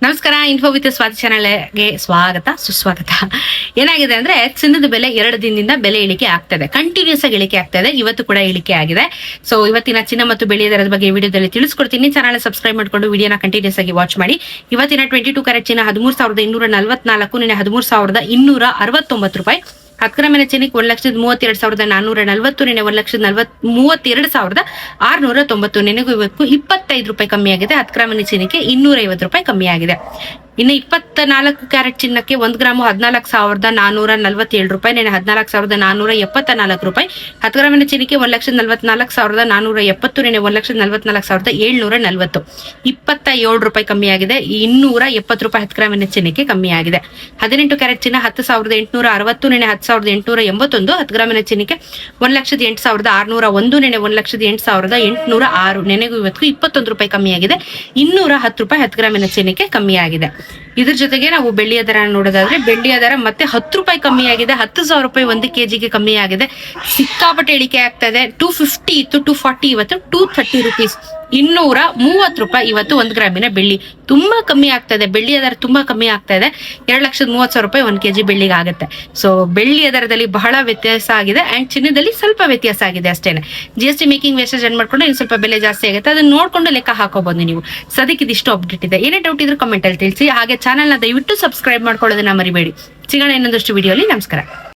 ನಮಸ್ಕಾರ. Info with Swati ಚಾನಲ್ಗೆ ಸ್ವಾಗತ ಸುಸ್ವಾಗತ. ಏನಾಗಿದೆ ಅಂದ್ರೆ ಚಿನ್ನದ ಬೆಲೆ 2 ದಿನದಿಂದ ಬೆಲೆ ಇಳಿಕೆ ಆಗ್ತದೆ, ಕಂಟಿನ್ಯೂಸ್ ಆಗಿ ಇಳಿಕೆ ಆಗ್ತದೆ. ಇವತ್ತು ಕೂಡ ಇಳಿಕೆ ಆಗಿದೆ. ಸೊ ಇವತ್ತಿನ ಚಿನ್ನ ಮತ್ತು ಬೆಳ್ಳಿಯ ದರದ ಬಗ್ಗೆ ವಿಡಿಯೋದಲ್ಲಿ ತಿಳಿಸ್ಕೊಡ್ತೀನಿ. ಚಾನಲ್ ಸಬ್ಸ್ಕ್ರೈಬ್ ಮಾಡ್ಕೊಂಡು ವಿಡಿಯೋನ ಕಂಟಿನ್ಯೂಸ್ ಆಗಿ ವಾಚ್ ಮಾಡಿ. ಇವತ್ತಿನ 22 ಕ್ಯಾರೆಟ್ ಚಿನ್ನ 13,244, ನಿನ್ನೆ 13,269 ರೂಪಾಯಿ. 10 ಗ್ರಾಮಿನ ಚಿನ್ನಕ್ಕೆ 1,32,440, ನಿನ್ನೆ 1,32,690. ನಿನಗೂ ಇವತ್ತು 25 ರೂಪಾಯಿ ಕಮ್ಮಿ ಆಗಿದೆ. 10 ಗ್ರಾಮಿನ ಚಿನ್ನಕ್ಕೆ 250 ರೂಪಾಯಿ ಕಮ್ಮಿ ಆಗಿದೆ. ಇನ್ನು 24 ಕ್ಯಾರೆಟ್ ಚಿನ್ನಕ್ಕೆ 1 ಗ್ರಾಮು 14,447 ರೂಪಾಯಿ, ನಿನ್ನೆ 14,474 ರೂಪಾಯಿ. 10 ಗ್ರಾಮಿನ ಚಿನ್ನಕ್ಕೆ 1,44,470, ನಿನ್ನೆ 1,44,740. 27 ರೂಪಾಯಿ ಕಮ್ಮಿ ಆಗಿದೆ. 270 ರೂಪಾಯಿ 10 ಗ್ರಾಮಿನ ಚಿನ್ನಕ್ಕೆ ಕಮ್ಮಿ ಆಗಿದೆ. 18 ಕ್ಯಾರೆಟ್ ಚಿನ್ನ 10,860, ನಿನ್ನೆ 10,881. 10 ಗ್ರಾಮಿನ ಚಿನ್ನಕ್ಕೆ 1,08,601, ನಿನ್ನೆ 1,08,806. ನೆನೆಗೂ ಇವತ್ತು 21 ರೂಪಾಯಿ ಕಮ್ಮಿ ಆಗಿದೆ. 210 ರೂಪಾಯಿ 10 ಗ್ರಾಮಿನ ಚಿನ್ನಕ್ಕೆ ಕಮ್ಮಿ ಆಗಿದೆ. ಇದ್ರ ಜೊತೆಗೆ ನಾವು ಬೆಳ್ಳಿಯ ದರ ನೋಡೋದಾದ್ರೆ, ಬೆಳ್ಳಿಯ ದರ ಮತ್ತೆ 10 ರೂಪಾಯಿ ಕಮ್ಮಿ ಆಗಿದೆ. 10,000 ರೂಪಾಯಿ 1 kgಗೆ ಕಮ್ಮಿ ಆಗಿದೆ. ಸಿಕ್ಕಾಪಟ್ಟೆ ಇಳಿಕೆ ಆಗ್ತಾ ಇದೆ. 250 ಇತ್ತು, 240, ಇವತ್ತು 230 ರುಪೀಸ್. 230 ರೂಪಾಯಿ ಇವತ್ತು 1 ಗ್ರಾಮಿನ ಬೆಳ್ಳಿ ತುಂಬಾ ಕಮ್ಮಿ ಆಗ್ತದೆ. ಬೆಳ್ಳಿಯ ದರ ತುಂಬಾ ಕಮ್ಮಿ ಆಗ್ತಾ ಇದೆ. 2,30,000 ರೂಪಾಯಿ 1 kg ಬೆಳ್ಳಿಗೆ ಆಗುತ್ತೆ. ಸೊ ಬೆಳ್ಳಿಯ ದರದಲ್ಲಿ ಬಹಳ ವ್ಯತ್ಯಾಸ ಆಗಿದೆ ಅಂಡ್ ಚಿನ್ನದಲ್ಲಿ ಸ್ವಲ್ಪ ವ್ಯತ್ಯಾಸ ಆಗಿದೆ ಅಷ್ಟೇನೆ. GST ಮೇಕಿಂಗ್ ವೇಸ್ಟೇಜ್ ಅನ್ನು ಮಾಡ್ಕೊಂಡು ಇನ್ನು ಸ್ವಲ್ಪ ಬೆಲೆ ಜಾಸ್ತಿ ಆಗುತ್ತೆ. ಅದನ್ನ ನೋಡ್ಕೊಂಡು ಲೆಕ್ಕ ಹಾಕೋಬಹುದು ನೀವು. ಸದ್ಯಕ್ಕೆ ಇದಿಷ್ಟು ಅಪ್ಡೇಟ್ ಇದೆ. ಏನೇ ಡೌಟ್ ಇದ್ರೂ ಕಮೆಂಟ್ ಅಲ್ಲಿ ತಿಳಿಸಿ. ಹಾಗೆ ಚಾನಲ್ ನ ದಯವಿಟ್ಟು ಸಬ್ಸ್ಕ್ರೈಬ್ ಮಾಡ್ಕೊಳ್ಳೋದನ್ನ ಮರಿಬೇಡಿ. ಸಿಗೋಣ ಇನ್ನೊಂದಷ್ಟು ವಿಡಿಯೋಲಿ. ನಮಸ್ಕಾರ.